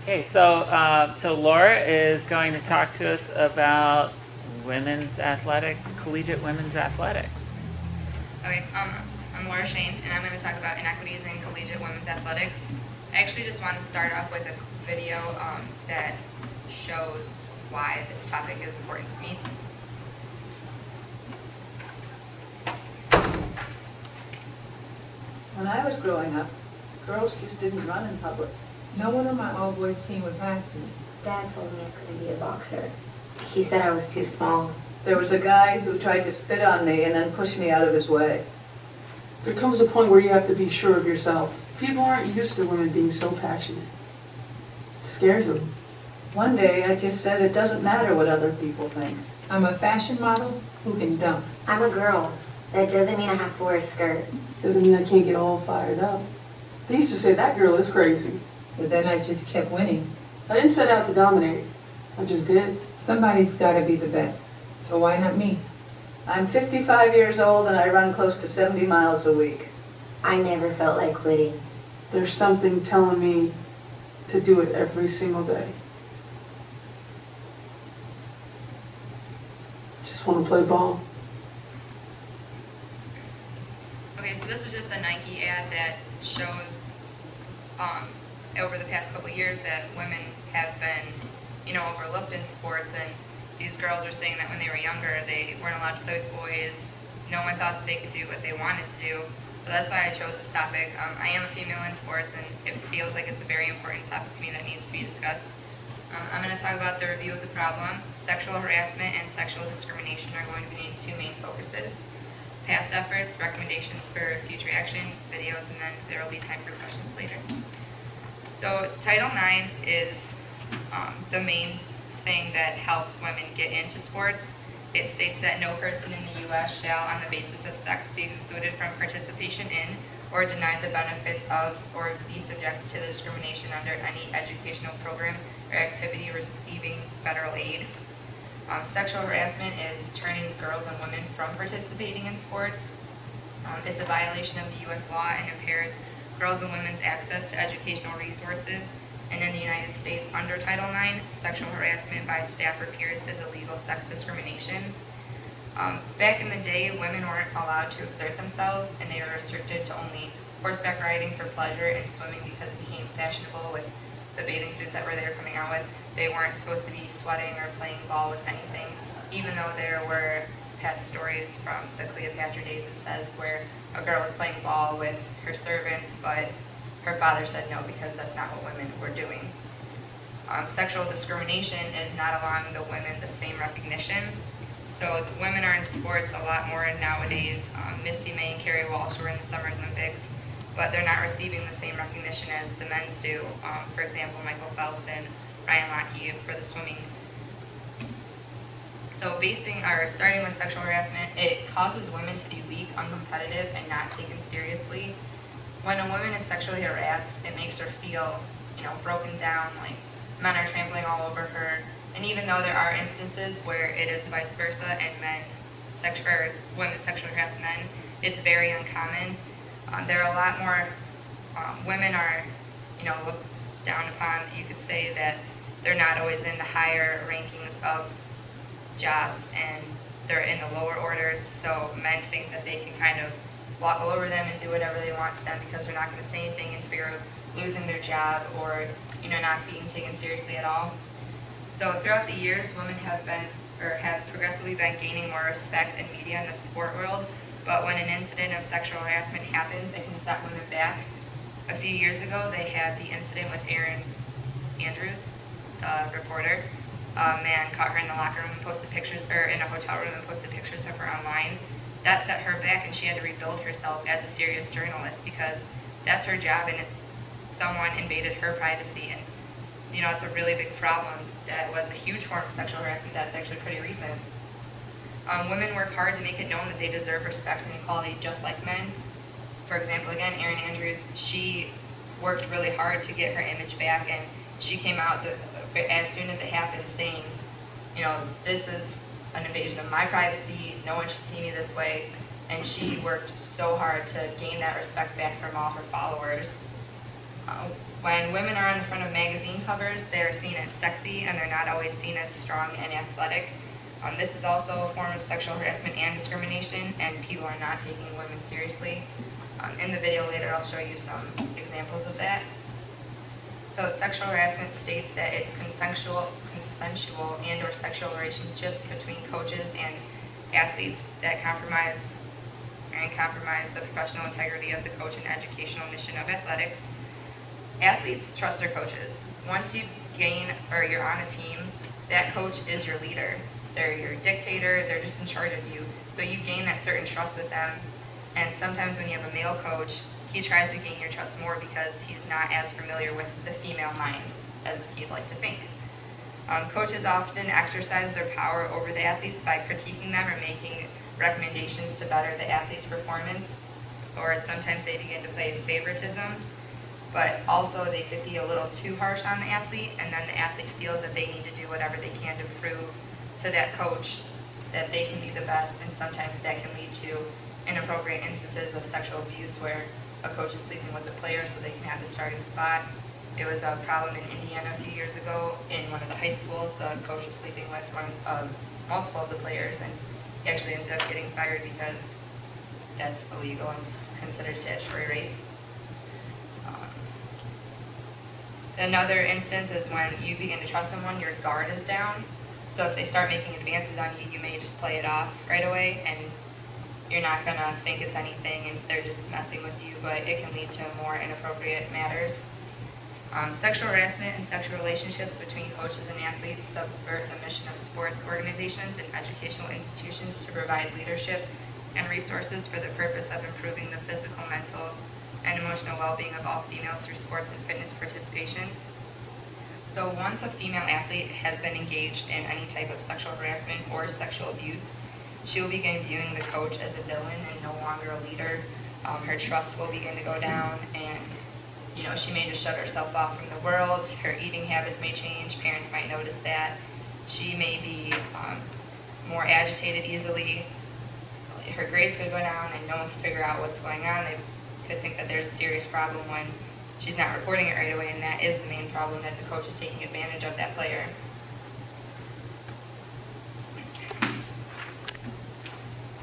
Okay, so Laura is going to talk to us about women's athletics, collegiate women's athletics. Okay, I'm Laura Shane, and I'm going to talk about inequities in collegiate women's athletics. I actually just want to start off with a video that shows why this topic is important to me. When I was growing up, girls just didn't run in public. No one on my all-boys team would pass to me. Dad told me I couldn't be a boxer. He said I was too small. There was a guy who tried to spit on me and then push me out of his way. There comes a point where you have to be sure of yourself. People aren't used to women being so passionate. It scares them. One day I just said it doesn't matter what other people think. I'm a fashion model who can dunk. I'm a girl. That doesn't mean I have to wear a skirt. Doesn't mean I can't get all fired up. They used to say, that girl is crazy. But then I just kept winning. I didn't set out to dominate. I just did. Somebody's got to be the best. So why not me? I'm 55 years old and I run close to 70 miles a week. I never felt like quitting. There's something telling me to do it every single day. Just want to play ball. Okay, so this was just a Nike ad that shows over the past couple of years that women have been, overlooked in sports, and these girls are saying that when they were younger, they weren't allowed to play with boys. No one thought that they could do what they wanted to do. So that's why I chose this topic. I am a female in sports, and it feels like it's a very important topic to me that needs to be discussed. I'm going to talk about the review of the problem. Sexual harassment and sexual discrimination are going to be two main focuses. Past efforts, recommendations for future action, videos, and then there will be time for questions later. So Title IX is the main thing that helped women get into sports. It states that no person in the U.S. shall, on the basis of sex, be excluded from participation in or denied the benefits of or be subjected to discrimination under any educational program or activity receiving federal aid. Sexual harassment is turning girls and women from participating in sports. It's a violation of the U.S. law and impairs girls and women's access to educational resources. And in the United States, under Title IX, sexual harassment by staff or peers is illegal sex discrimination. Back in the day, women weren't allowed to exert themselves, and they were restricted to only horseback riding for pleasure and swimming because it became fashionable with the bathing suits that they were coming out with. They weren't supposed to be sweating or playing ball with anything, even though there were past stories from the Cleopatra days, it says, where a girl was playing ball with her servants, but her father said no because that's not what women were doing. Sexual discrimination is not allowing the women the same recognition. So the women are in sports a lot more nowadays. Misty May and Carrie Walsh were in the Summer Olympics, but they're not receiving the same recognition as the men do. For example, Michael Phelps and Ryan Lochte for the swimming. So starting with sexual harassment, it causes women to be weak, uncompetitive, and not taken seriously. When a woman is sexually harassed, it makes her feel, broken down, like men are trampling all over her. And even though there are instances where it is vice versa and women sexually harass men, it's very uncommon. There are a lot more women are, looked down upon. You could say that they're not always in the higher rankings of jobs, and they're in the lower orders. So men think that they can kind of walk all over them and do whatever they want to them because they're not going to say anything in fear of losing their job or not being taken seriously at all. So throughout the years, women have progressively been gaining more respect in media in the sport world. But when an incident of sexual harassment happens, it can set women back. A few years ago, they had the incident with Erin Andrews, the reporter. A man caught her in the locker room and posted pictures, or in a hotel room and posted pictures of her online. That set her back, and she had to rebuild herself as a serious journalist because that's her job, and someone invaded her privacy, and it's a really big problem. That was a huge form of sexual harassment that's actually pretty recent. Women work hard to make it known that they deserve respect and equality just like men. For example, again, Erin Andrews, she worked really hard to get her image back, and she came out as soon as it happened saying, this is an invasion of my privacy, no one should see me this way, and she worked so hard to gain that respect back from all her followers. When women are on the front of magazine covers, they're seen as sexy and they're not always seen as strong and athletic. This is also a form of sexual harassment and discrimination, and people are not taking women seriously. In the video later, I'll show you some examples of that. So sexual harassment states that it's consensual and or sexual relationships between coaches and athletes that compromise the professional integrity of the coach and educational mission of athletics. Athletes trust their coaches. Once you gain or you're on a team, that coach is your leader. They're your dictator, they're just in charge of you. So you gain that certain trust with them. And sometimes when you have a male coach, he tries to gain your trust more because he's not as familiar with the female mind as he'd like to think. Coaches often exercise their power over the athletes by critiquing them or making recommendations to better the athlete's performance, or sometimes they begin to play favoritism, but also they could be a little too harsh on the athlete, and then the athlete feels that they need to do whatever they can to prove to that coach that they can be the best, and sometimes that can lead to inappropriate instances of sexual abuse where a coach is sleeping with the player so they can have the starting spot. It was a problem in Indiana a few years ago in one of the high schools. The coach was sleeping with multiple of the players, and he actually ended up getting fired because that's illegal and considered statutory rape. Another instance is when you begin to trust someone, your guard is down. So if they start making advances on you, you may just play it off right away, and you're not going to think it's anything, and they're just messing with you, but it can lead to more inappropriate matters. Sexual harassment and sexual relationships between coaches and athletes subvert the mission of sports organizations and educational institutions to provide leadership and resources for the purpose of improving the physical, mental, and emotional well-being of all females through sports and fitness participation. So once a female athlete has been engaged in any type of sexual harassment or sexual abuse, she will begin viewing the coach as a villain and no longer a leader. Her trust will begin to go down, and she may just shut herself off from the world. Her eating habits may change. Parents might notice that. She may be more agitated easily. Her grades could go down and no one can figure out what's going on. They could think that there's a serious problem when she's not reporting it right away, and that is the main problem, that the coach is taking advantage of that player.